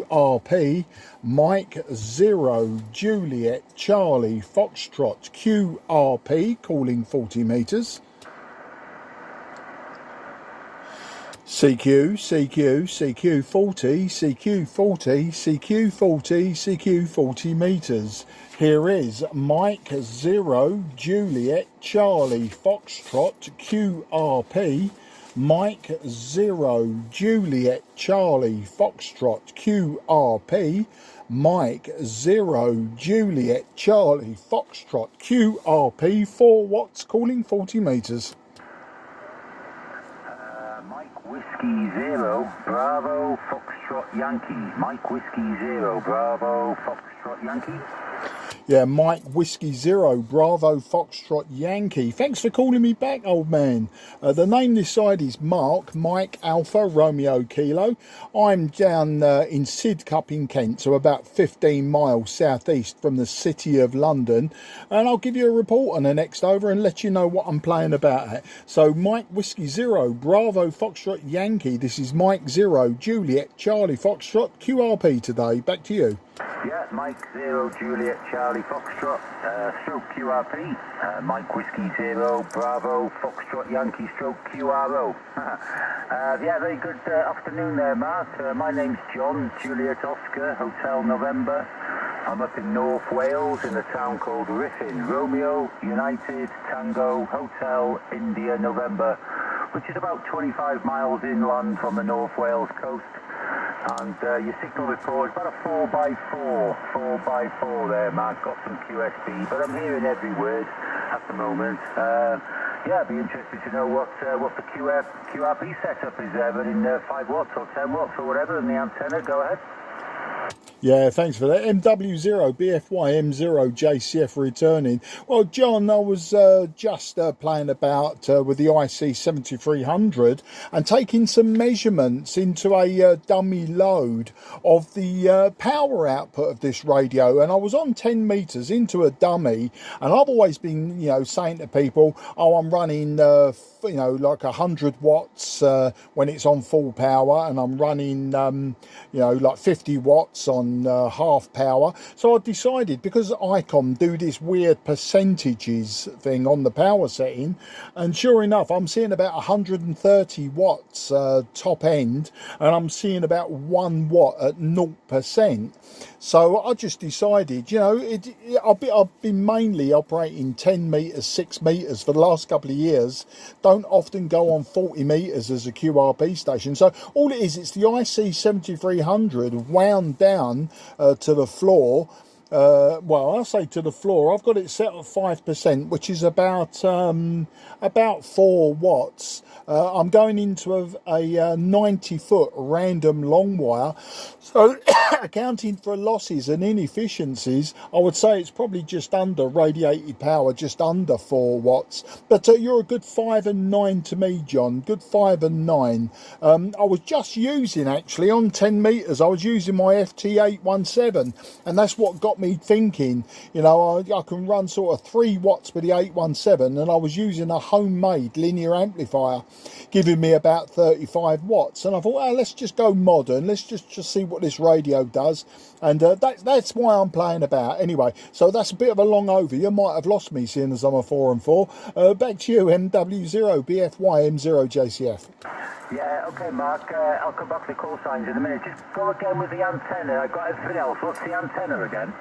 QRP, Mike 0 Juliet Charlie Foxtrot QRP, calling 40 metres. CQ, CQ, CQ40, CQ40, CQ40, CQ40 metres. Here is Mike 0 Juliet Charlie Foxtrot QRP, Mike 0 Juliet Charlie Foxtrot QRP, Mike 0 Juliet Charlie Foxtrot QRP, 4 watts, calling 40 metres. Mike Whiskey 0 Bravo Foxtrot Yankee. Mike Whiskey 0 Bravo Foxtrot Yankee. Yeah, Mike Whiskey 0 Bravo Foxtrot Yankee. Thanks for calling me back, old man. The name this side is Mark, Mike Alpha Romeo Kilo. I'm down in Sidcup in Kent, so about 15 miles southeast from the city of London. And I'll give you a report on the next over and let you know what I'm playing about at. So Mike Whiskey 0 Bravo Foxtrot Yankee. This is Mike 0 Juliet Charlie Foxtrot QRP today. Back to you. Yeah, Mike 0 Juliet Charlie Foxtrot stroke QRP. Mike Whiskey 0 Bravo Foxtrot Yankee stroke QRO. Yeah, very good afternoon there, Mark. My name's John, Juliet Oscar, Hotel November. I'm up in North Wales in a town called Riffin. Romeo United Tango Hotel India November, which is about 25 miles inland from the North Wales coast. And your signal report is about a 4x4 there, Mark. Got some QSB, but I'm hearing every word at the moment. Yeah, I'd be interested to know what the QRP setup is there, but in 5 watts or 10 watts or whatever, and the antenna. Go ahead. Yeah, thanks for that. MW0 BFY M0 JCF returning. Well, John, I was just playing about with the IC-7300 and taking some measurements into a dummy load of the power output of this radio, and I was on 10 metres into a dummy, and I've always been, saying to people, oh, I'm running like 100 watts when it's on full power, and I'm running like 50 watts on half power. So I decided, because ICOM do this weird percentages thing on the power setting, and sure enough I'm seeing about 130 watts top end, and I'm seeing about 1 watt at 0%. So I just decided, I've been mainly operating 10 metres, 6 metres for the last couple of years. Don't often go on 40 metres as a QRP station. So all it is, it's the IC-7300 wound down to the floor. Well, I say to the floor. I've got it set at 5%, which is about 4 watts. I'm going into a 90-foot random long wire. So accounting for losses and inefficiencies, I would say it's probably just under radiated power, just under 4 watts. But you're a good 5 and 9 to me, John. Good 5 and 9. I was just using, actually, on 10 metres, I was using my FT817, and that's what got me thinking, I can run sort of 3 watts with the 817, and I was using a homemade linear amplifier giving me about 35 watts, and I thought, well, let's just go modern, let's just see what this radio does, and that's why I'm playing about. Anyway, so that's a bit of a long over. You might have lost me seeing as I'm a 4 and 4. Back to you, MW0 BFY M0 JCF. Yeah, okay, Mark, I'll come back to the call signs in a minute. Just go again with the antenna. I got everything else. What's the antenna again?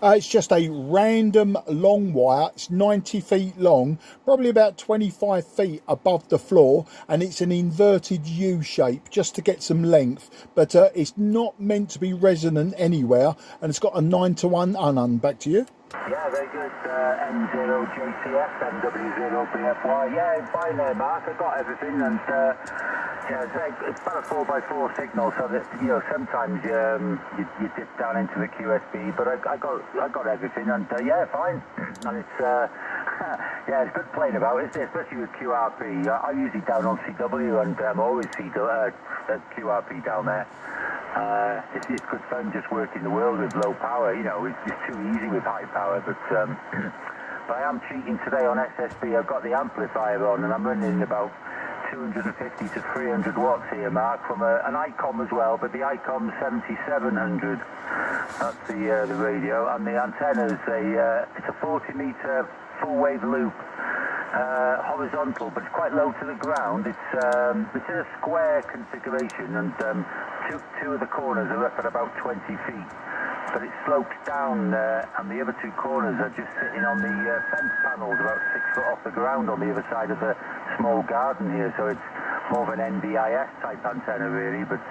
It's just a random long wire. It's 90 feet long, probably about 25 feet above the floor, and it's an inverted U shape just to get some length, but it's not meant to be resonant anywhere, and it's got a 9-to-1 unun. Back to you. Yeah, very good. M0 JCF, MW0 BFY. Yeah, fine there, Mark. I got everything, and yeah, it's about a 4x4 signal, so that sometimes you dip down into the QSB, but I got everything, and yeah, fine. And it's yeah, it's good playing about, isn't it? Especially with QRP. I'm usually down on CW, and I'm always QRP down there. It's good fun just working the world with low power. It's just too easy with high power, but I am cheating today on SSB. I've got the amplifier on, and I'm running about 250 to 300 watts here, Mark, from an ICOM as well, but the IC-7300. That's the radio, and the antenna is it's a 40-meter full-wave loop, horizontal, but it's quite low to the ground. It's in a square configuration, and two of the corners are up at about 20 feet. But it slopes down, and the other two corners are just sitting on the fence panels, about 6 foot off the ground on the other side of the small garden here. So it's more of an NDIS type antenna, really, but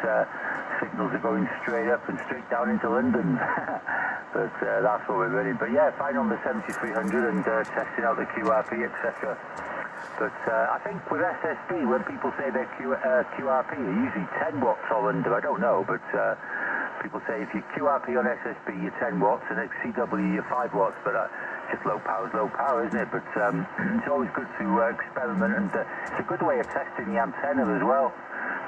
signals are going straight up and straight down into London. But that's what we're running. But yeah, fine on the 7300 and testing out the QRP, etc. But I think with SSB, when people say they're QRP, are usually 10 watts or under. I don't know, but people say if you QRP on SSB, you're 10 watts, and at CW, you're 5 watts. But just low power, isn't it? But it's always good to experiment, and it's a good way of testing the antenna as well.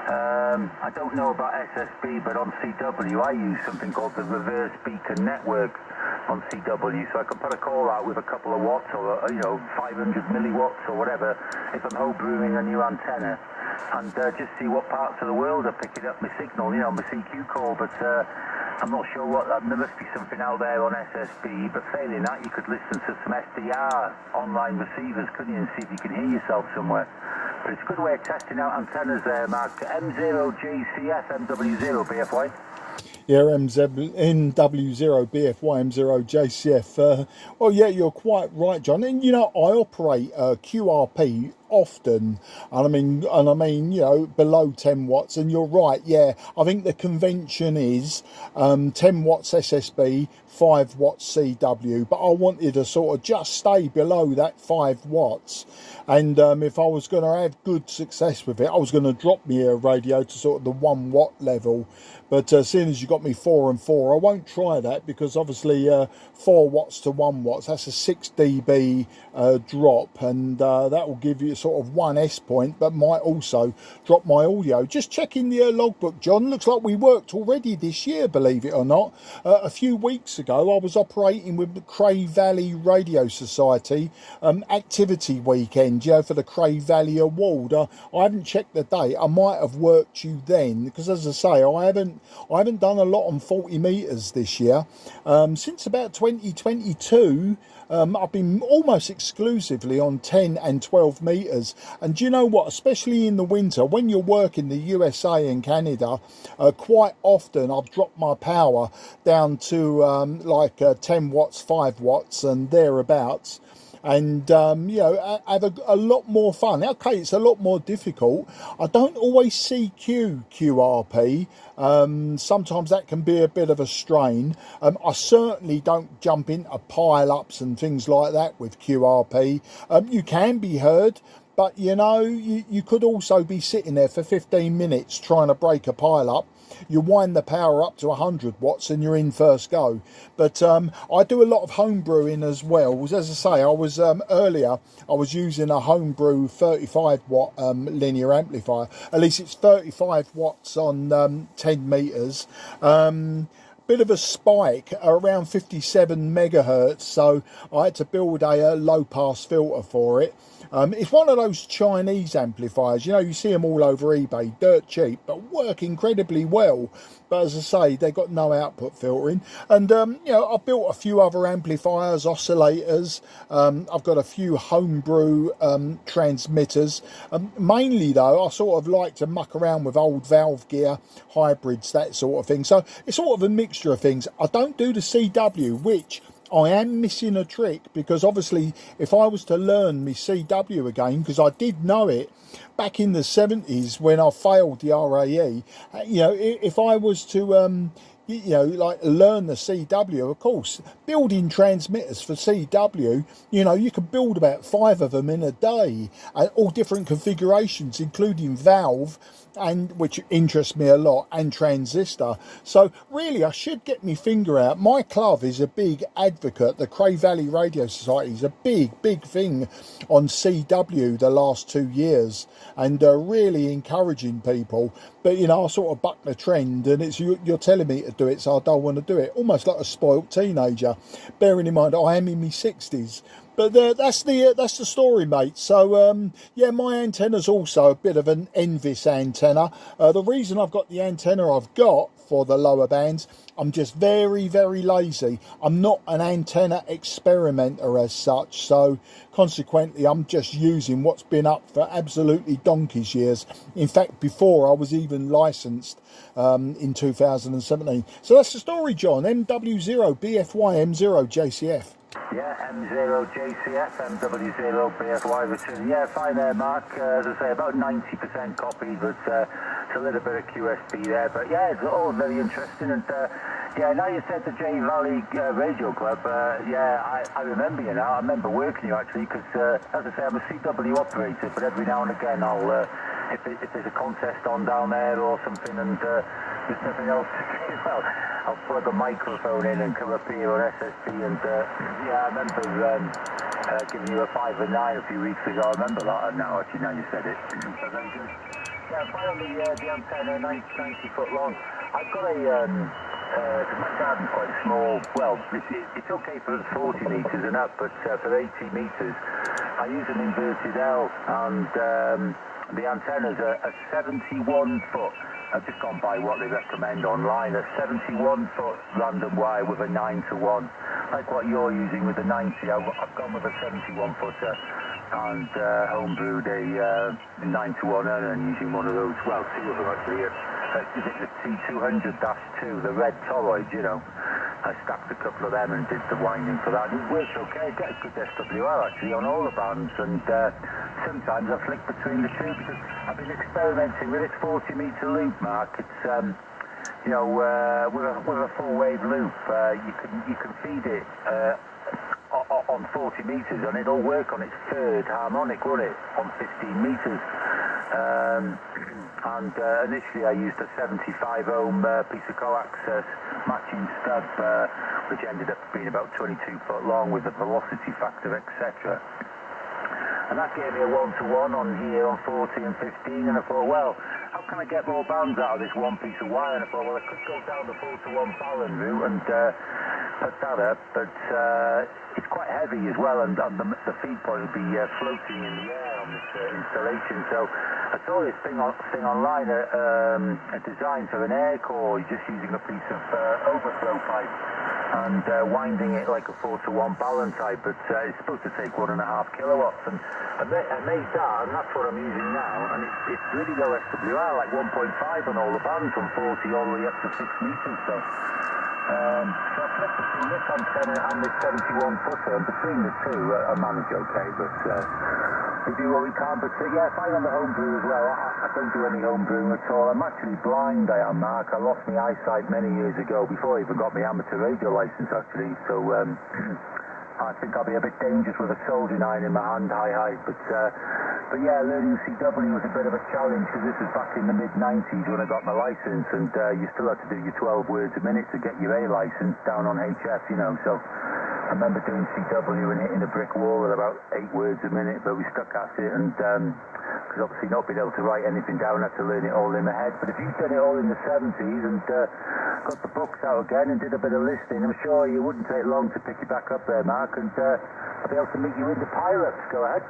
I don't know about SSB, but on CW, I use something called the reverse beacon network on CW, so I can put a call out with a couple of watts, or 500 milliwatts or whatever, if I'm homebrewing a new antenna, and just see what parts of the world are picking up my signal, my CQ call. But I'm not sure there must be something out there on SSB, but failing that, you could listen to some SDR online receivers, couldn't you, and see if you can hear yourself somewhere. But it's a good way of testing out antennas there, Mark. M0JCF, MW0, BFY. Yeah, NW0 BFY M0 JCF. Well, yeah, you're quite right, John. And I operate QRP often, and I mean, below 10 watts. And you're right, yeah. I think the convention is 10 watts SSB, 5 watts CW. But I wanted to sort of just stay below that 5 watts. And if I was going to have good success with it, I was going to drop my radio to sort of the 1 watt level. But seeing as you got me 4 and 4, I won't try that, because obviously 4 watts to 1 watts, that's a 6 dB drop, and that will give you sort of 1 S point, but might also drop my audio. Just checking the logbook, John, looks like we worked already this year, believe it or not. A few weeks ago, I was operating with the Cray Valley Radio Society activity weekend, for the Cray Valley Award. I haven't checked the date. I might have worked you then, because as I say, I haven't done a lot on 40 meters this year. Since about 2022, I've been almost exclusively on 10 and 12 meters. And do you know what? Especially in the winter, when you're working the USA and Canada, quite often I've dropped my power down to 10 watts, 5 watts, and thereabouts. And have a lot more fun. Okay, it's a lot more difficult. I don't always CQ QRP. Sometimes that can be a bit of a strain. I certainly don't jump into pile-ups and things like that with QRP. You can be heard, but you could also be sitting there for 15 minutes trying to break a pile-up. You wind the power up to 100 watts and you're in first go. But I do a lot of home brewing as well. As I say, I was earlier, I was using a homebrew 35 watt linear amplifier. At least it's 35 watts on 10 meters. Bit of a spike around 57 megahertz, so I had to build a low pass filter for it. It's one of those Chinese amplifiers, you see them all over eBay, dirt cheap, but work incredibly well. But as I say, they got no output filtering. And, I've built a few other amplifiers, oscillators. I've got a few homebrew transmitters. Mainly, though, I sort of like to muck around with old valve gear, hybrids, that sort of thing. So it's sort of a mixture of things. I don't do the CW, which I am missing a trick, because obviously if I was to learn my CW again, because I did know it back in the 70s when I failed the RAE, if I was to learn the CW, of course, building transmitters for CW, you can build about 5 of them in a day, all different configurations, including valve, and which interests me a lot, and transistor. So really, I should get my finger out. My club is a big advocate. The Cray Valley Radio Society is a big thing on CW the last 2 years, and really encouraging people. But I sort of buck the trend, and it's you're telling me to do it, so I don't want to do it. Almost like a spoilt teenager. Bearing in mind, I am in my 60s. But that's the story, mate. So yeah, my antenna's also a bit of an Envis antenna. The reason I've got the antenna I've got for the lower bands, I'm just very, very lazy. I'm not an antenna experimenter as such, so consequently I'm just using what's been up for absolutely donkey's years. In fact, before I was even licensed in 2017. So that's the story, John. MW0 BFY M0 JCF. Yeah, M0 JCF, MW0 BFY return. Yeah, fine there, Mark. As I say, about 90% copied, but it's a little bit of QSP there. But yeah, it's all very interesting. And yeah, now you said the J Valley Radio Club. Yeah, I remember you now. I remember working you actually, because as I say, I'm a CW operator, but every now and again I'll, if there's a contest on down there or something, and there's nothing else to do, well, I'll plug a microphone in and come up here on SSP, and yeah, I remember giving you a 5 and 9 a few weeks ago. I remember that now, actually, now you said it. So very good. Yeah, finally the antenna, 90 foot long. I've got cause my garden's quite small. Well, it's okay for 40 metres and up, but for 80 metres, I use an inverted L, and the antenna's a 71 foot. I've just gone by what they recommend online, a 71 foot random wire with a 9 to 1. Like what you're using with the 90, I've gone with a 71 footer and homebrewed a 9 to 1 and using one of those, well, two of them actually. Is it the T200-2, the red toroid, you know? I stacked a couple of them and did the winding for that. It works okay, get a good SWR actually on all the bands, and sometimes I flick between the two because I've been experimenting with this 40 metre loop, Mark. It's you know, with a full wave loop, you can feed it on 40 metres and it'll work on its third harmonic, won't it, on 15 metres. And initially I used a 75 ohm piece of coax matching stub, which ended up being about 22 foot long with a velocity factor, etc. And that gave me a 1-to-1 on here on 40 and 15, and I thought, well, how can I get more bands out of this one piece of wire? And I thought, well, I could go down the 4-to-1 Fallon route and put that up, but it's quite heavy as well, and the feed point would be floating in the air on this installation. So I saw this thing online, a design for an air core, just using a piece of overflow pipe and winding it like a 4-to-1 Ballon type, but it's supposed to take 1.5 kilowatts, and I made that, and that's what I'm using now, and it's really low SWR, like 1.5 on all the bands from 40 all the way up to 6 metres, so so I flipped between this antenna and this 71 footer, and between the two I manage okay, but we do what we can. But yeah, fine on the homebrew as well. I don't do any homebrewing at all. I'm actually blind, I am, Mark. I lost my eyesight many years ago, before I even got my amateur radio licence actually, so I think I'll be a bit dangerous with a soldering iron in my hand, high, but yeah, learning CW was a bit of a challenge, because this was back in the mid-90s when I got my licence, and you still had to do your 12 words a minute to get your A licence down on HF, you know, so I remember doing CW and hitting a brick wall with about 8 words a minute, but we stuck at it, and because obviously not being able to write anything down, I had to learn it all in my head. But if you've done it all in the 70s and got the books out again and did a bit of listening, I'm sure you wouldn't take long to pick it back up there, Mark, and I'll be able to meet you in the pilots. Go ahead.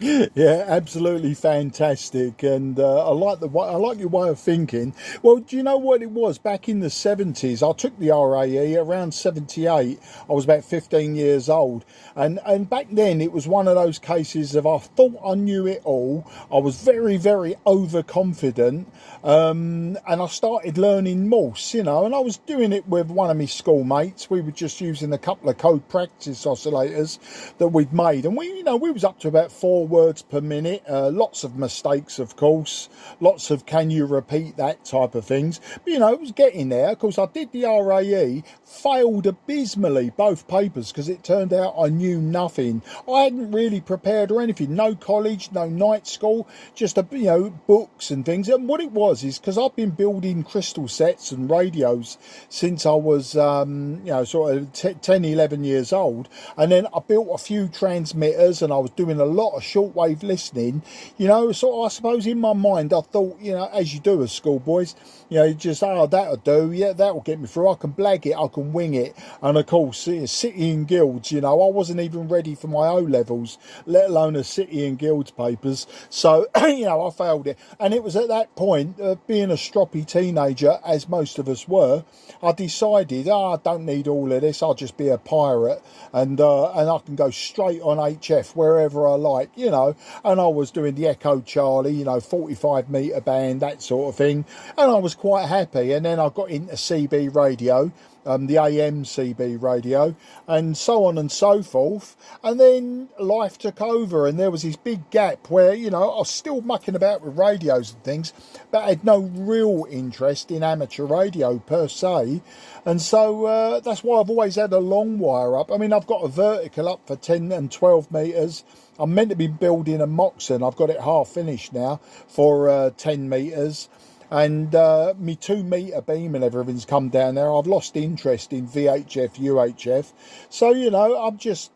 Yeah, absolutely fantastic, and I like your way of thinking. Well, do you know what it was back in the 70s? I took the RAE around 78. I was about 15 years old, and back then it was one of those cases of I thought I knew it all. I was very, very overconfident, and I started learning Morse, you know, and I was doing it with one of my schoolmates. We were just using a couple of code practice oscillators that we'd made, and we was up to about 4 words per minute, lots of mistakes, of course, lots of can you repeat that type of things, but it was getting there. Of course, I did the RAE, failed abysmally both papers, because it turned out I knew nothing. I hadn't really prepared or anything, no college, no night school, just books and things. And what it was is because I've been building crystal sets and radios since I was sort of 10, 11 years old, and then I built a few transmitters, and I was doing a lot of shortwave listening, you know, sort of, I suppose in my mind, I thought, you know, as you do as schoolboys, you know, just, oh, that'll do, yeah, that'll get me through. I can blag it, I can wing it. And of course, City and Guilds, you know, I wasn't even ready for my O-levels, let alone a City and Guilds papers. So, you know, I failed it. And it was at that point, being a stroppy teenager, as most of us were, I decided, I don't need all of this, I'll just be a pirate, and I can go straight on HF wherever I like, you know. And I was doing the Echo Charlie, you know, 45 metre band, that sort of thing, and I was quite happy. And then I got into CB radio, the AM CB radio, and so on and so forth. And then life took over, and there was this big gap where, you know, I was still mucking about with radios and things, but I had no real interest in amateur radio per se. And so that's why I've always had a long wire up. I mean, I've got a vertical up for 10 and 12 metres. I'm meant to be building a Moxon. I've got it half finished now for 10 metres. And my 2 metre beam and everything's come down there. I've lost interest in VHF, UHF. So, you know, I'm just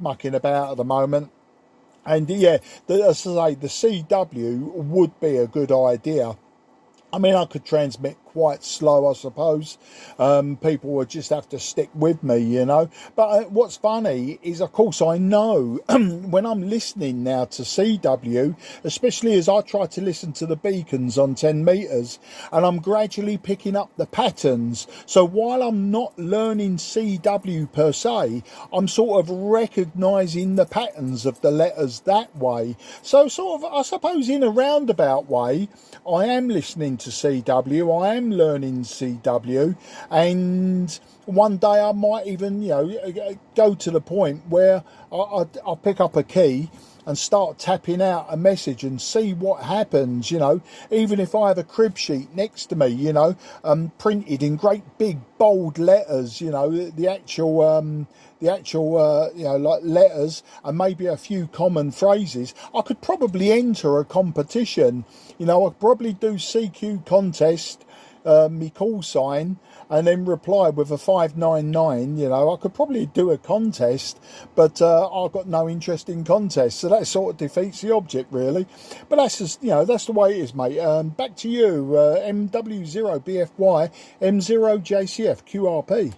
mucking about at the moment. And yeah, as I say, the CW would be a good idea. I mean, I could transmit quite slow, I suppose. People would just have to stick with me, you know. But what's funny is, of course, I know when I'm listening now to CW, especially as I try to listen to the beacons on 10 metres, and I'm gradually picking up the patterns. So while I'm not learning CW per se, I'm sort of recognising the patterns of the letters that way. So sort of, I suppose, in a roundabout way, I am listening to CW, I am learning CW, and one day I might even, you know, go to the point where I'll pick up a key and start tapping out a message and see what happens, you know, even if I have a crib sheet next to me, you know, printed in great big bold letters, you know, the actual you know, like letters and maybe a few common phrases. I could probably enter a competition, you know. I could probably do CQ contest, me call sign, and then reply with a 599, you know. I could probably do a contest, but I've got no interest in contests, so that sort of defeats the object, really. But that's just, you know, that's the way it is, mate. Back to you, MW0BFY, M0JCF, QRP.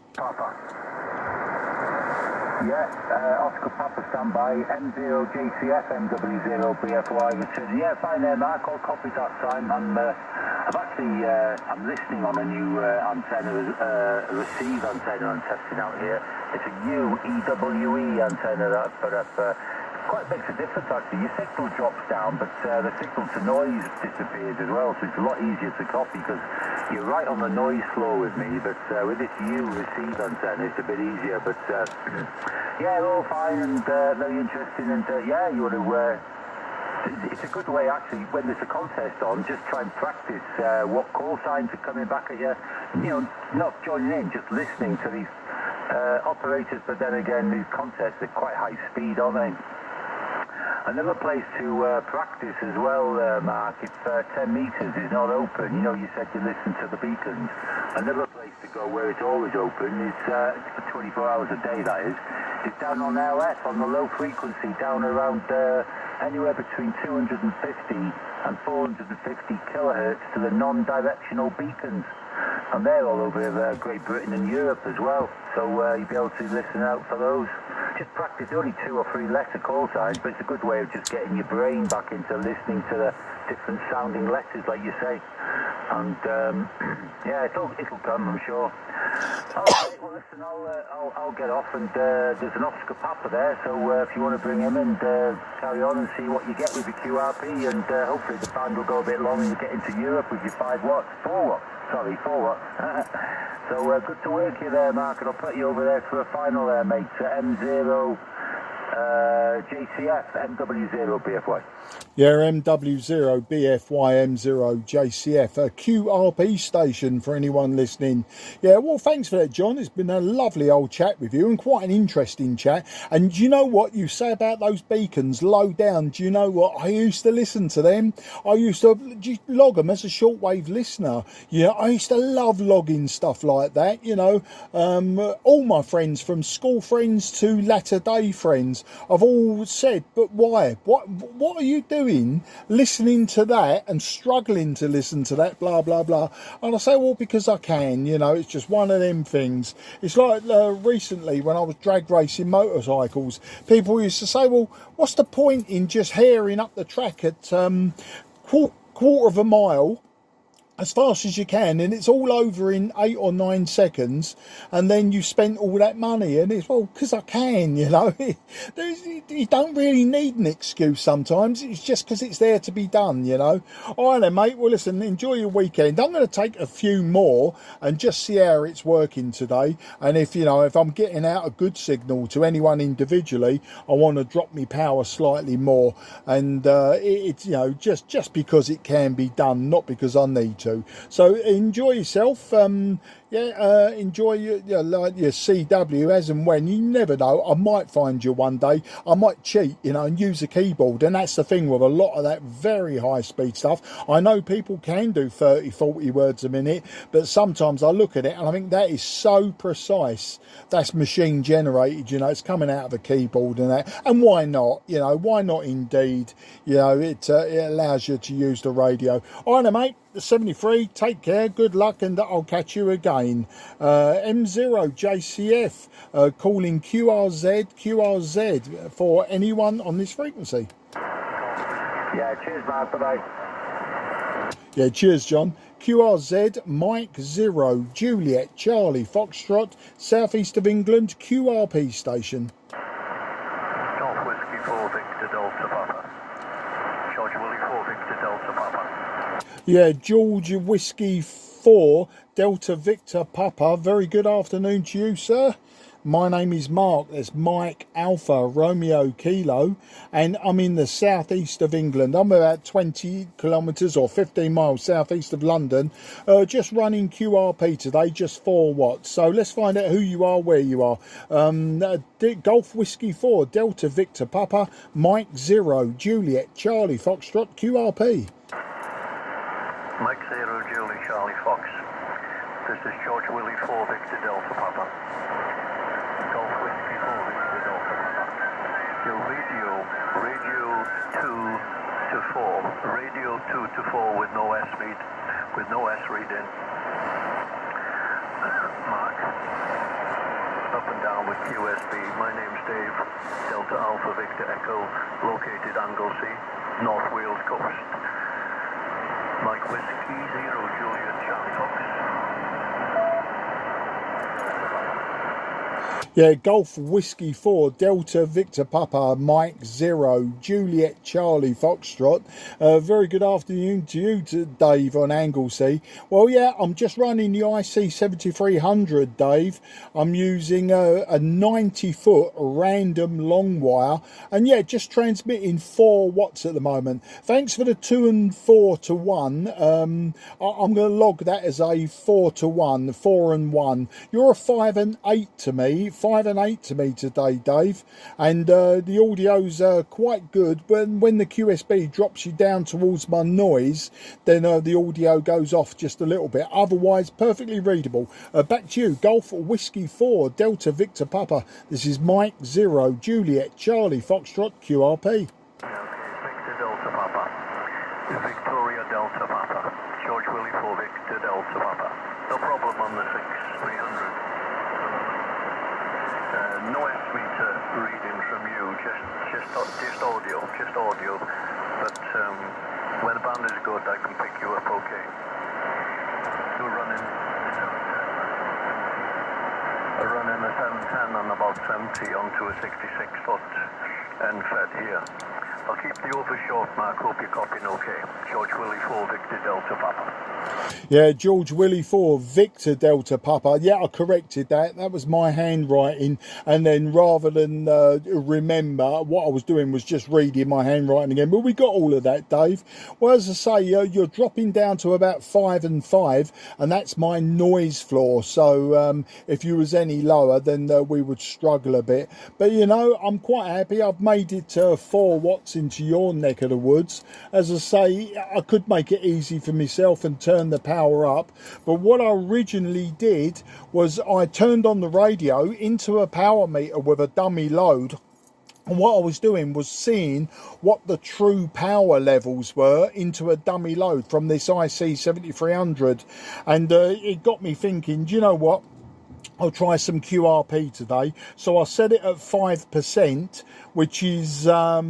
Yeah, Oscar Papa standby, M0JCF, MW0BFY returning. Yeah, fine there, Mark. All copies that time. I'm actually I'm listening on a new antenna, a receive antenna I'm testing out here. It's a new EWE antenna that I've put up. Quite makes a difference actually. Your signal drops down, but the signal to noise disappears as well, so it's a lot easier to copy because you're right on the noise floor with me. But with this new receive antenna, it's a bit easier. But yeah, all fine and very interesting. And yeah, you want to. It's a good way actually when there's a contest on. Just try and practice what call signs are coming back at you. You know, not joining in, just listening to these operators. But then again, these contests are quite high speed, aren't they? Another place to practice as well, Mark, if 10 metres is not open, you know, you said you listen to the beacons. Another place to go where it's always open is, for 24 hours a day that is down on LS, on the low frequency, down around anywhere between 250 and 450 kilohertz to the non-directional beacons. And they're all over Great Britain and Europe as well, so you'll be able to listen out for those. Just practice only 2 or 3 letter call signs, but it's a good way of just getting your brain back into listening to the different sounding letters, like you say. And yeah, it'll come, I'm sure. Okay, well listen, I'll get off, and there's an Oscar Papa there, so if you want to bring him in, carry on and see what you get with your QRP, and hopefully the band will go a bit long and you get into Europe with your 5 watts, 4 watts. Sorry, 4 watts. So good to work you there, Mark, and I'll put you over there for a final there, mate. M0 JCF, MW0BFY. Yeah, MW0BFY, M0JCF, a QRP station for anyone listening. Yeah, well, thanks for that, John. It's been a lovely old chat with you, and quite an interesting chat. And do you know what you say about those beacons low down? Do you know what? I used to listen to them. I used to log them as a shortwave listener. You know, I used to love logging stuff like that, you know. All my friends, from school friends to latter day friends, friends have all said, but why? What are you doing listening to that and struggling to listen to that, blah, blah, blah? And I say, well, because I can, you know, it's just one of them things. It's like recently when I was drag racing motorcycles, people used to say, well, what's the point in just herring up the track at quarter of a mile as fast as you can, and it's all over in 8 or 9 seconds, and then you spent all that money? And it's, well, because I can, you know. You don't really need an excuse sometimes. It's just because it's there to be done, you know. All right then, mate. Well, listen, enjoy your weekend. I'm going to take a few more and just see how it's working today, and if, you know, if I'm getting out a good signal to anyone individually, I want to drop my power slightly more, and it's, you know, just because it can be done, not because I need to. So enjoy yourself. Enjoy your CW as and when. You never know, I might find you one day. I might cheat, you know, and use a keyboard, and that's the thing with a lot of that very high speed stuff. I know people can do 30-40 words a minute, but sometimes I look at it and I think that is so precise. That's machine generated, you know, it's coming out of a keyboard and that. And why not? You know, why not indeed? You know, it allows you to use the radio. All right, mate. The 73, take care, good luck, and I'll catch you again. M0JCF calling QRZ for anyone on this frequency. Yeah, cheers, Mark. Bye-bye. Yeah, cheers, John. QRZ, Mike 0, Juliet, Charlie, Foxtrot, southeast of England, QRP station. Golf Whiskey 4 Victor Delta Papa. George Willie 4 Victor Delta Papa. Yeah, George Whiskey 4 Delta Victor Papa. Very good afternoon to you, sir. My name is Mark. That's Mike Alpha Romeo Kilo, and I'm in the southeast of England. I'm about 20 kilometres or 15 miles southeast of London, just running QRP today, just 4 watts. So let's find out who you are, where you are. Golf Whiskey 4 Delta Victor Papa, Mike 0 Juliet Charlie Foxtrot QRP. Mike 0 Julie Charlie Fox. This is George Willie 4 Victor Delta Papa. Golf Whiskey 4 Victor Delta Papa. Your radio 2 to 4. Radio 2 to 4 with no S read, with no S read in. Mark. Up and down with QSB. My name's Dave. Delta Alpha Victor Echo, located Anglesey, North Wales coast. Mike Whiskey 0 Juliet Charlie Fox. Yeah, Golf Whiskey 4 Delta Victor Papa, Mike 0 Juliet Charlie Foxtrot. Very good afternoon to you, Dave on Anglesey. Well, yeah, I'm just running the IC-7300, Dave. I'm using a 90-foot random long wire, and yeah, just transmitting 4 watts at the moment. Thanks for the 2 and 4 to 1. I'm going to log that as a 4 to 1, 4 and 1. You're a 5 and 8 to me. 5 and 8 to me today, Dave, and the audio's quite good. When the QSB drops you down towards my noise, then the audio goes off just a little bit. Otherwise, perfectly readable. Back to you, Golf Whiskey 4 Delta Victor Papa. This is Mike 0 Juliet Charlie Foxtrot QRP. Okay, Victor Delta Papa. Victoria Delta Papa. George Willie 4 Victor Delta Papa. No problem on the 6300. No S-meter reading from you, just audio. But when the band is good, I can pick you up okay. You're running a 710 and about 70 onto a 66-foot end fed here. I'll keep the over short, Mark. Hope you're copying okay. George Willie 4 Victor Delta Papa. Yeah, George Willie 4 Victor Delta Papa. Yeah, I corrected that. That was my handwriting. And then rather than remember, what I was doing was just reading my handwriting again. But we got all of that, Dave. Well, as I say, you're dropping down to about 5 and 5. And that's my noise floor. So if you was any lower, then we would struggle a bit. But, you know, I'm quite happy. I've made it 4 watts into your neck of the woods. As I say, I could make it easy for myself and turn the power up, but what I originally did was I turned on the radio into a power meter with a dummy load, And what I was doing was seeing what the true power levels were into a dummy load from this IC-7300. And it got me thinking, do you know what? I'll try some QRP today. So I set it at 5%, which is 4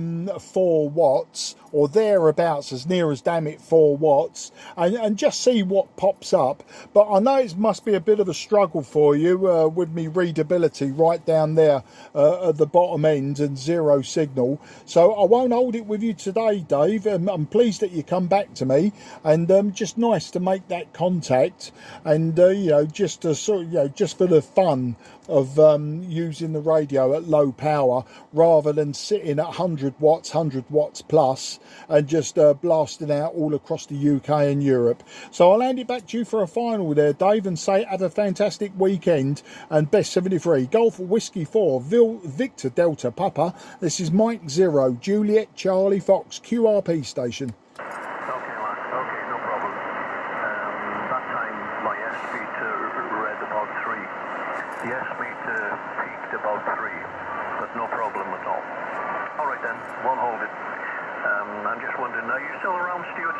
watts or thereabouts, as near as damn it 4 watts, and just see what pops up. But I know it must be a bit of a struggle for you with me readability right down there at the bottom end and zero signal. So I won't hold it with you today, Dave. I'm pleased that you come back to me, and just nice to make that contact, and you know, just to sort of, you know, just for the fun of using the radio at low power rather than sitting at 100 watts plus and just blasting out all across the UK and Europe. So I'll hand it back to you for a final there, Dave, and say have a fantastic weekend, and best 73 Golf Whiskey 4 Victor Delta Papa. This is Mike 0 Juliet Charlie Fox QRP station. The S-meter peaked about 3, but no problem at all. All right then, won't hold it. I'm just wondering, are you still around, Stuart?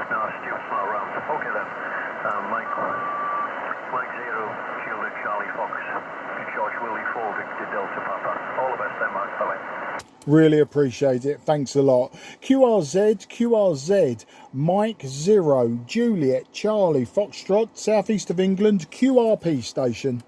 No, Stuart's not around. Okay then. Mike 0, Juliet Charlie Fox, George Willie 4, Victor Delta Papa. All the best then, Mark. Bye-bye. Really appreciate it. Thanks a lot. QRZ, Mike 0, Juliet, Charlie, Foxtrot, southeast of England, QRP station.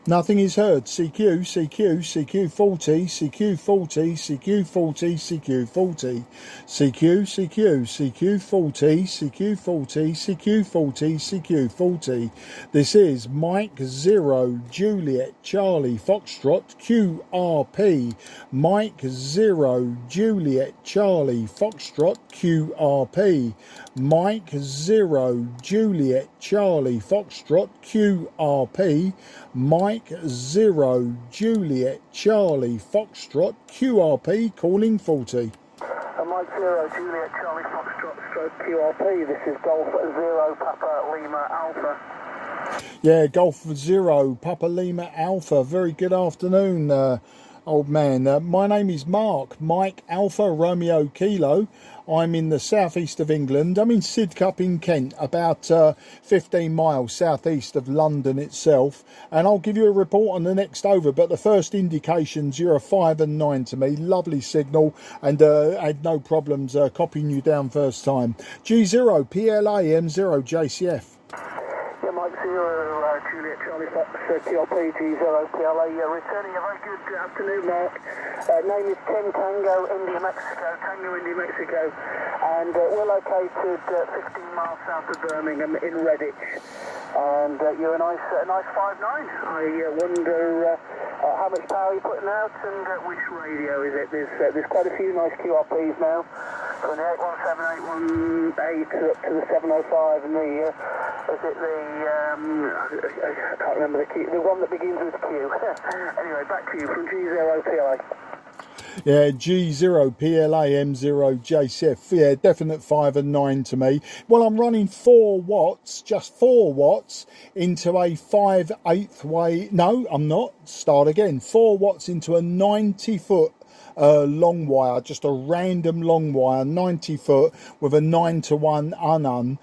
Nothing is heard. CQ, CQ, CQ40, CQ40, CQ40, CQ40, CQ, CQ, CQ40, CQ40, CQ40, CQ40. This is Mike 0, Juliet, Charlie, Foxtrot, QRP. Mike 0, Juliet, Charlie, Foxtrot, QRP. Mike 0, Juliet, Charlie, Foxtrot, QRP. Mike 0, Juliet, Charlie, Foxtrot, QRP, calling 40. Mike 0, Juliet, Charlie, Foxtrot, stroke QRP. This is Golf 0, Papa Lima Alpha. Yeah, Golf 0, Papa Lima Alpha. Very good afternoon, old man. My name is Mark, Mike Alpha Romeo Kilo. I'm in the southeast of England. I'm in Sidcup in Kent, about 15 miles southeast of London itself. And I'll give you a report on the next over. But the first indications, you're a 5 and 9 to me. Lovely signal, and had no problems copying you down first time. G0 PLA M0 JCF. Yeah, Mike 0, Juliet, Charlie Fox, QRP, G0 PLA. Returning a very good afternoon, Mark. Name is 10 Tango India Mexico, Tango India Mexico, and we're located 15 miles south of Birmingham in Redditch. And you're a nice 5.9. I wonder how much power you're putting out and which radio is it? There's quite a few nice QRPs now, from the 817, 818 up to the 705, and the is it I can't remember the one that begins with Q. Anyway, back to you from G0 PLA. Yeah, G0 PLA M0 JCF. Yeah, definite 5 and 9 to me. Well, I'm running 4 watts, just 4 watts into a 5/8 way. No, I'm not. Start again. 4 watts into a 90-foot long wire, just a random long wire, 90 foot with a 9-to-1 unun.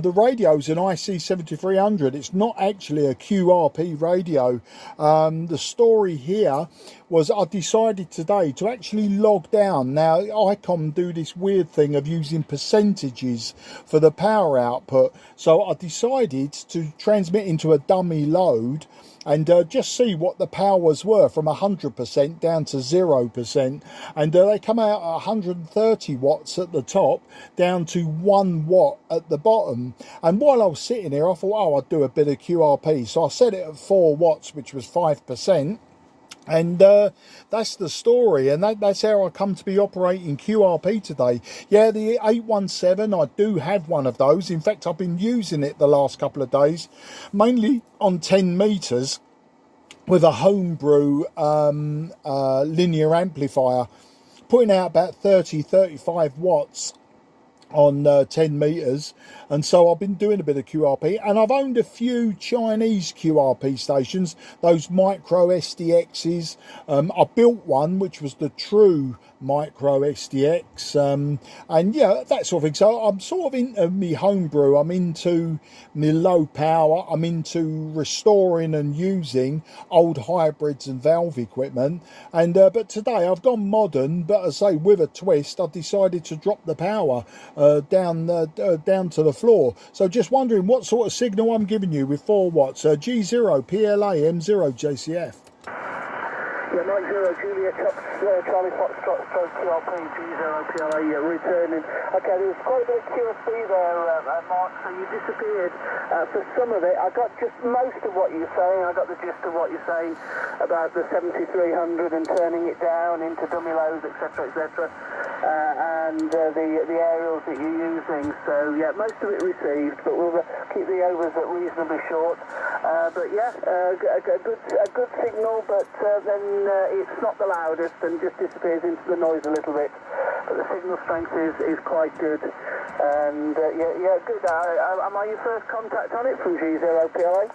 The radio's an IC-7300. It's not actually a QRP radio. The story here was I decided today to actually log down. Now, ICOM do this weird thing of using percentages for the power output. So I decided to transmit into a dummy load and just see what the powers were from 100% down to 0%. And they come out at 130 watts at the top down to 1 watt at the bottom. And while I was sitting here, I thought, oh, I'd do a bit of QRP. So I set it at 4 watts, which was 5%. And that's the story, and that's how I come to be operating QRP today. Yeah, the 817, I do have one of those. In fact, I've been using it the last couple of days, mainly on 10 meters with a homebrew linear amplifier, putting out about 30-35 watts on 10 meters, and so I've been doing a bit of QRP, and I've owned a few Chinese QRP stations, those micro SDXs. I built one which was the true micro SDX, and yeah, that sort of thing. So I'm sort of into me homebrew, I'm into me low power, I'm into restoring and using old hybrids and valve equipment, and but today I've gone modern, but as I say, with a twist, I've decided to drop the power down to the floor. So just wondering what sort of signal I'm giving you with 4 watts, G0 PLA M0 JCF. Yeah, 90 Juliet Charlie Foxtrot stroke QRP G0 PLA returning. Okay, there was quite a bit of QSP there, Mark, so you disappeared for some of it. I got just most of what you're saying. I got the gist of what you're saying about the 7300 and turning it down into dummy lows, etc., etc., and the aerials that you're using. So yeah, most of it received, but we'll keep the overs at reasonably short. But yeah, a good signal, but then it's not the loudest and just disappears into the noise a little bit. But the signal strength is quite good, and yeah, good. Am I your first contact on it from G0 PLA?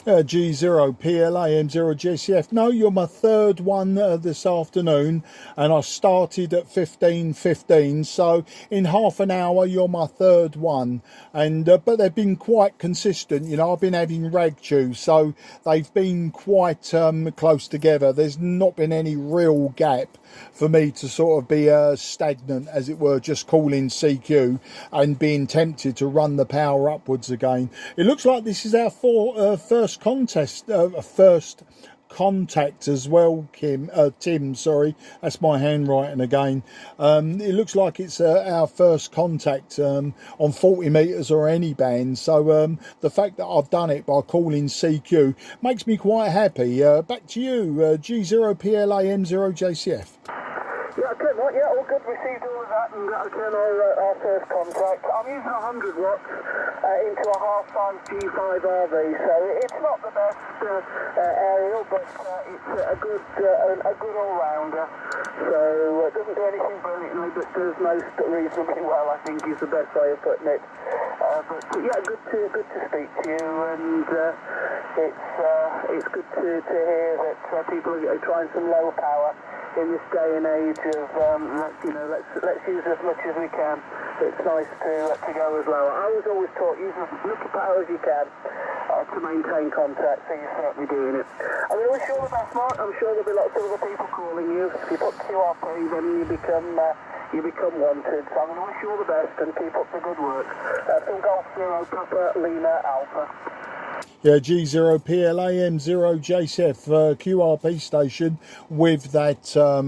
G0 PLA M0 JCF. No, you're my third one this afternoon, and I started at 15:15, so in half an hour you're my third one. And but they've been quite consistent, you know. I've been having rag chews, so they've been quite close together. There's not been any real gap for me to sort of be stagnant, as it were, just calling CQ and being tempted to run the power upwards again. It looks like this is our first contact as well, Tim, sorry, that's my handwriting again. It looks like it's our first contact on 40 meters or any band, so the fact that I've done it by calling CQ makes me quite happy. Back to you, G0 PLA M0 JCF. Yeah, okay, Mark, yeah, all good, received all of that, and okay, our first contact. I'm using 100 watts into a half-size G5 RV, so it's not the best aerial, but it's a good all-rounder. So it doesn't do anything brilliantly, but does most reasonably well, I think is the best way of putting it. But yeah, good to speak to you, and it's good to hear that people are trying some low power in this day and age of let's use as much as we can. It's nice to go as low. I was always taught use as little power as you can to maintain contact, so you're certainly doing it. I'm going to wish you all the best, Mark. I'm sure there'll be lots of other people calling you. If you put QRP, then you become wanted. So I'm going to wish you all the best and keep up the good work. From Golf Zero Papa Lima Alpha. Yeah, G0 PLA M0 JCF QRP station with that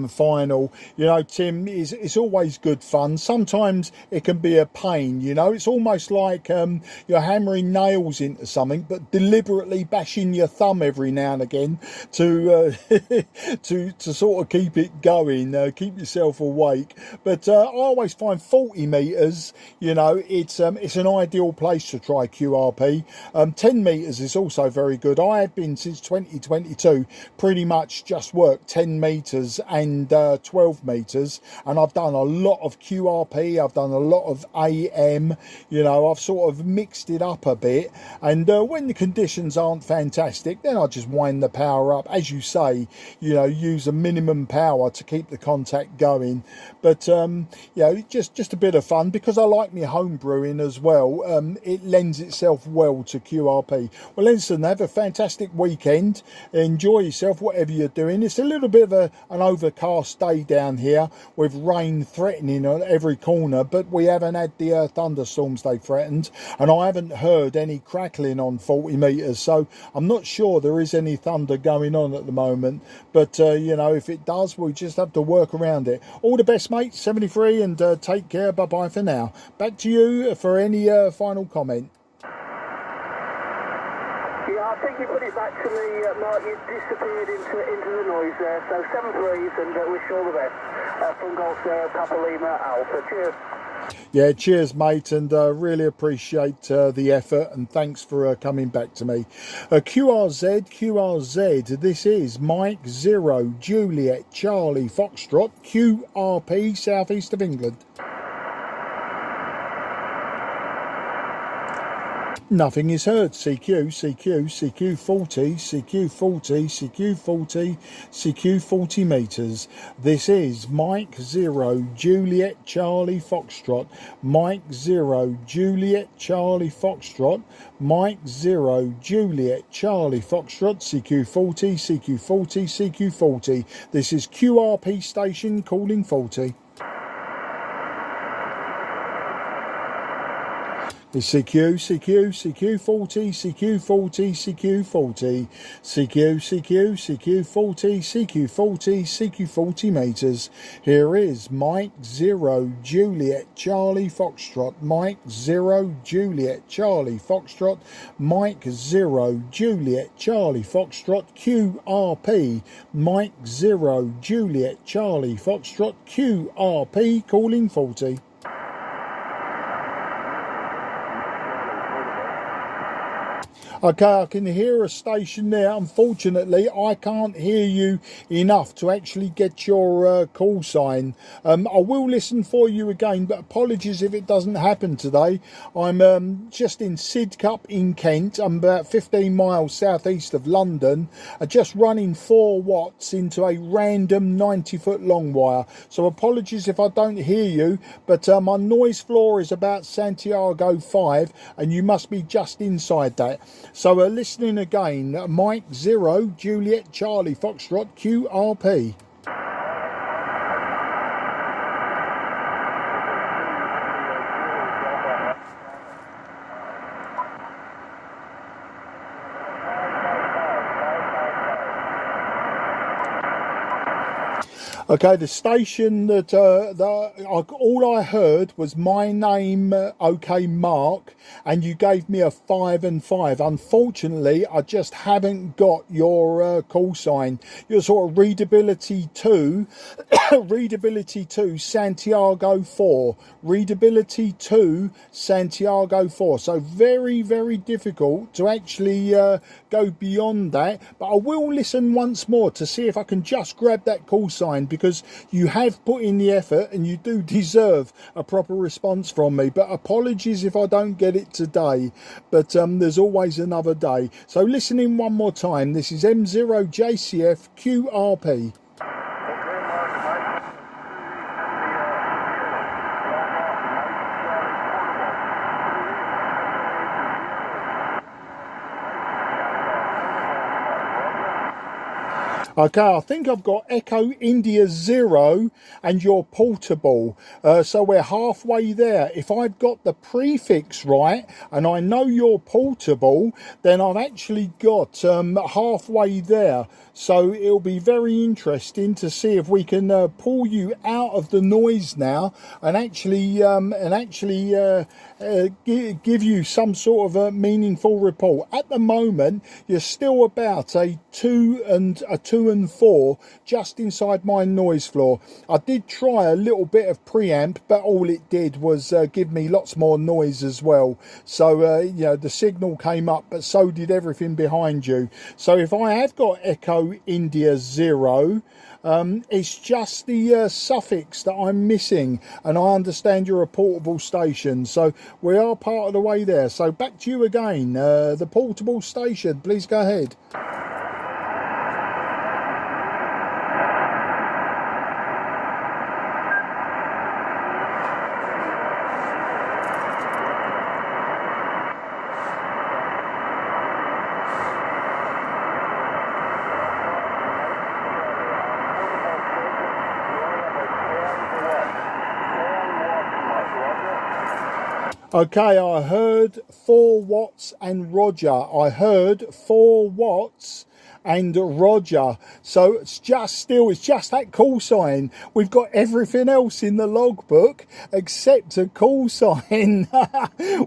final. You know, Tim, it's always good fun. Sometimes it can be a pain, you know. It's almost like you're hammering nails into something, but deliberately bashing your thumb every now and again to to sort of keep it going, keep yourself awake. But I always find 40 meters, you know, it's an ideal place to try QRP. 10 meters is also very good. I have been since 2022 pretty much just worked 10 meters and 12 meters, and I've done a lot of QRP, I've done a lot of AM, you know, I've sort of mixed it up a bit, and when the conditions aren't fantastic, then I just wind the power up, as you say, you know, use a minimum power to keep the contact going. But you know, just a bit of fun, because I like my home brewing as well. It lends itself well to QRP. Well, listen, have a fantastic weekend, enjoy yourself whatever you're doing. It's a little bit of an overcast day down here with rain threatening on every corner, but we haven't had the thunderstorms they threatened, and I haven't heard any crackling on 40 meters, so I'm not sure there is any thunder going on at the moment. But you know, if it does, we just have to work around it. All the best, mate, 73, and take care. Bye bye for now. Back to you for any final comment. I think you put it back to me, Mark. You disappeared into the noise there. So 7 threes, and wish you all the best from Golf Zero Papa Lima Alpha. Cheers. Yeah, cheers, mate, and really appreciate the effort, and thanks for coming back to me. QRZ, this is Mike 0 Juliet Charlie Foxtrot QRP, southeast of England. Nothing is heard. CQ, CQ, CQ40, CQ40, CQ40, CQ40 meters. This is Mike 0, Juliet Charlie Foxtrot, Mike 0, Juliet Charlie Foxtrot, Mike 0, Juliet Charlie Foxtrot, CQ40, CQ40, CQ40. This is QRP station calling 40. It's CQ, CQ, CQ40, CQ40, CQ40, CQ, CQ, CQ40, CQ40, CQ40 meters. Here is Mike 0, Juliet Charlie Foxtrot, Mike 0, Juliet Charlie Foxtrot, Mike 0, Juliet Charlie Foxtrot, QRP, Mike 0, Juliet Charlie Foxtrot, QRP, calling 40. Okay, I can hear a station there. Unfortunately, I can't hear you enough to actually get your call sign. I will listen for you again, but apologies if it doesn't happen today. I'm just in Sidcup in Kent. I'm about 15 miles southeast of London, just running 4 watts into a random 90-foot long wire. So apologies if I don't hear you, but my noise floor is about Santiago 5, and you must be just inside that. So listening again, Mike 0, Juliet Charlie Foxtrot, QRP. Okay, the station that all I heard was my name, OK Mark, and you gave me a 5 and 5. Unfortunately, I just haven't got your call sign. Your sort of readability 2, readability 2, Santiago 4, readability 2, Santiago 4. So very, very difficult to actually go beyond that. But I will listen once more to see if I can just grab that call sign, because you have put in the effort and you do deserve a proper response from me. But apologies if I don't get it today, but there's always another day. So listen in one more time. This is M0JCF QRP. Okay, I think I've got Echo India 0 and your portable. So we're halfway there. If I've got the prefix right and I know your portable, then I've actually got halfway there. So it'll be very interesting to see if we can pull you out of the noise now and actually give you some sort of a meaningful report. At the moment, you're still about a 2 and 4 just inside my noise floor. I did try a little bit of preamp, but all it did was give me lots more noise as well. So you know, the signal came up, but so did everything behind you. So if I have got Echo India 0, it's just the suffix that I'm missing, and I understand you're a portable station, so we are part of the way there. So back to you again, the portable station, please go ahead. Okay, I heard 4 watts and Roger. I heard 4 watts and Roger. So it's just that call sign. We've got everything else in the logbook except a call sign,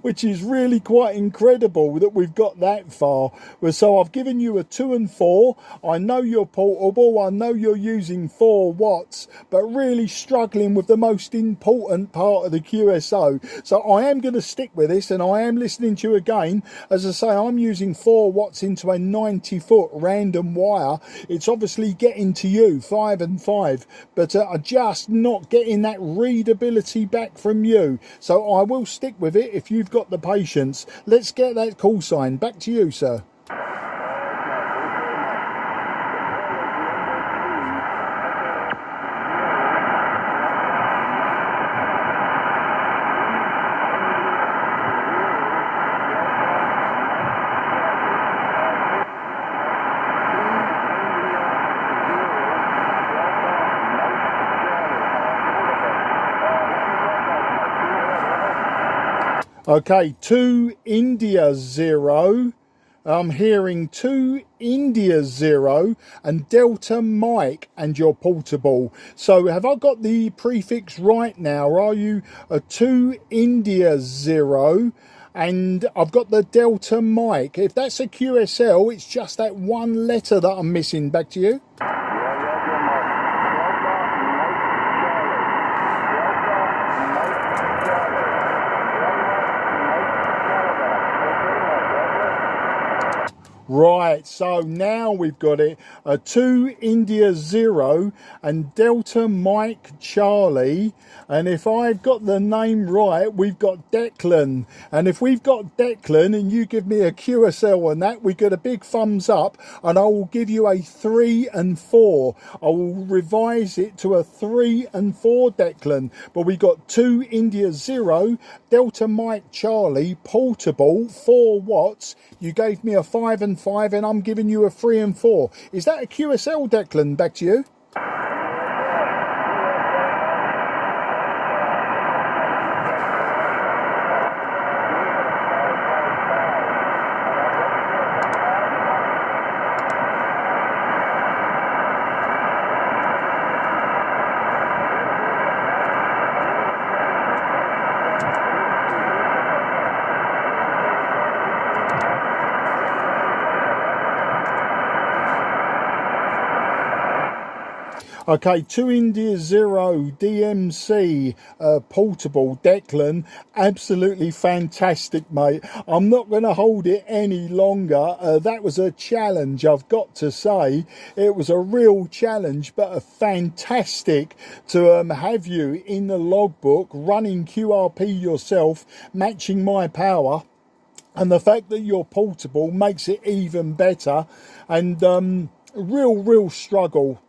which is really quite incredible that we've got that far. So I've given you a 2 and 4. I know you're portable. I know you're using 4 watts, but really struggling with the most important part of the QSO. So I am going to stick with this, and I am listening to you again. As I say, I'm using 4 watts into a 90-foot random wire. It's obviously getting to you, 5 and 5, but I'm just not getting that readability back from you. So I will stick with it if you've got the patience. Let's get that call sign. Back to you, sir. Okay, 2 India 0. I'm hearing 2 India 0 and Delta Mike and your portable. So have I got the prefix right now? Are you a 2 India 0? And I've got the Delta Mike. If that's a QSL, it's just that one letter that I'm missing. Back to you. Right, so now we've got it, a 2 India 0 and Delta Mike Charlie, and if I've got the name right, we've got Declan, and if we've got Declan and you give me a QSL on that, we get a big thumbs up, and I will give you a 3 and 4. I will revise it to a 3 and 4, Declan, but we got 2 India 0, Delta Mike Charlie, portable, 4 watts, you gave me a 5 and 5 and I'm giving you a 3 and 4. Is that a QSL, Declan? Back to you. Okay, 2 India 0 DMC portable, Declan, absolutely fantastic, mate. I'm not going to hold it any longer. That was a challenge, I've got to say. It was a real challenge, but a fantastic to have you in the logbook, running QRP yourself, matching my power. And the fact that you're portable makes it even better. And real struggle.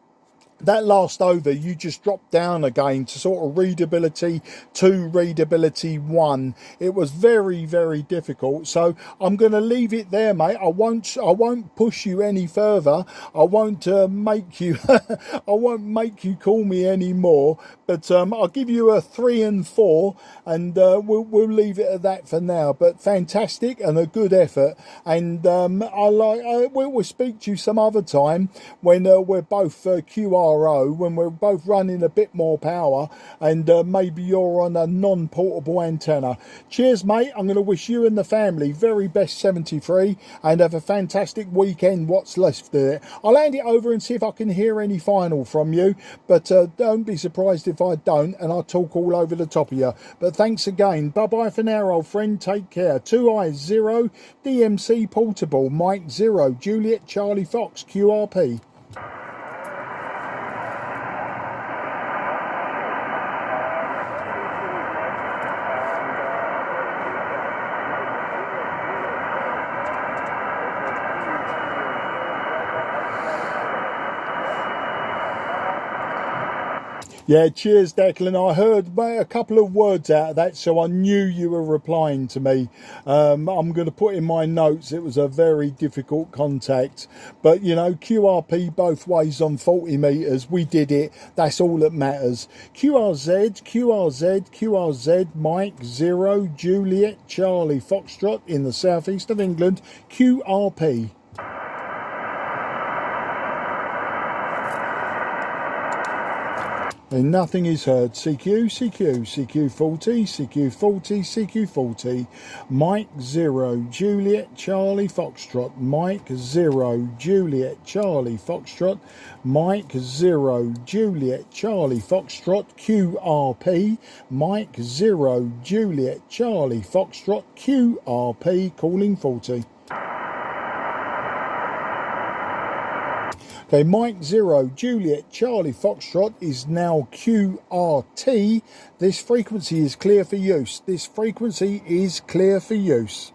That last over, you just dropped down again to sort of readability 2, readability 1. It was very difficult. So I'm going to leave it there, mate. I won't push you any further. I won't make you I won't make you call me anymore. But I'll give you a 3 and 4, and we'll leave it at that for now. But fantastic and a good effort. And we'll speak to you some other time when we're both QRP. When we're both running a bit more power, and maybe you're on a non-portable antenna. Cheers, mate. I'm going to wish you and the family very best 73 and have a fantastic weekend, what's left of it. I'll hand it over and see if I can hear any final from you, but don't be surprised if I don't, and I'll talk all over the top of you. But thanks again. Bye-bye for now, old friend. Take care. 2 Eyes 0 DMC portable, Mike 0 Juliet Charlie Fox QRP. Yeah, cheers, Declan. I heard a couple of words out of that, so I knew you were replying to me. I'm going to put in my notes, it was a very difficult contact. But, you know, QRP both ways on 40 metres. We did it. That's all that matters. QRZ, Mike 0, Juliet, Charlie, Foxtrot in the southeast of England. QRP. And nothing is heard. CQ40, Mike 0, Juliet, Charlie, Foxtrot, Mike 0, Juliet, Charlie, Foxtrot, Mike 0, Juliet, Charlie, Foxtrot, QRP, Mike 0, Juliet, Charlie, Foxtrot, QRP, calling 40. Okay, Mike 0 Juliet Charlie Foxtrot is now QRT. This frequency is clear for use. This frequency is clear for use.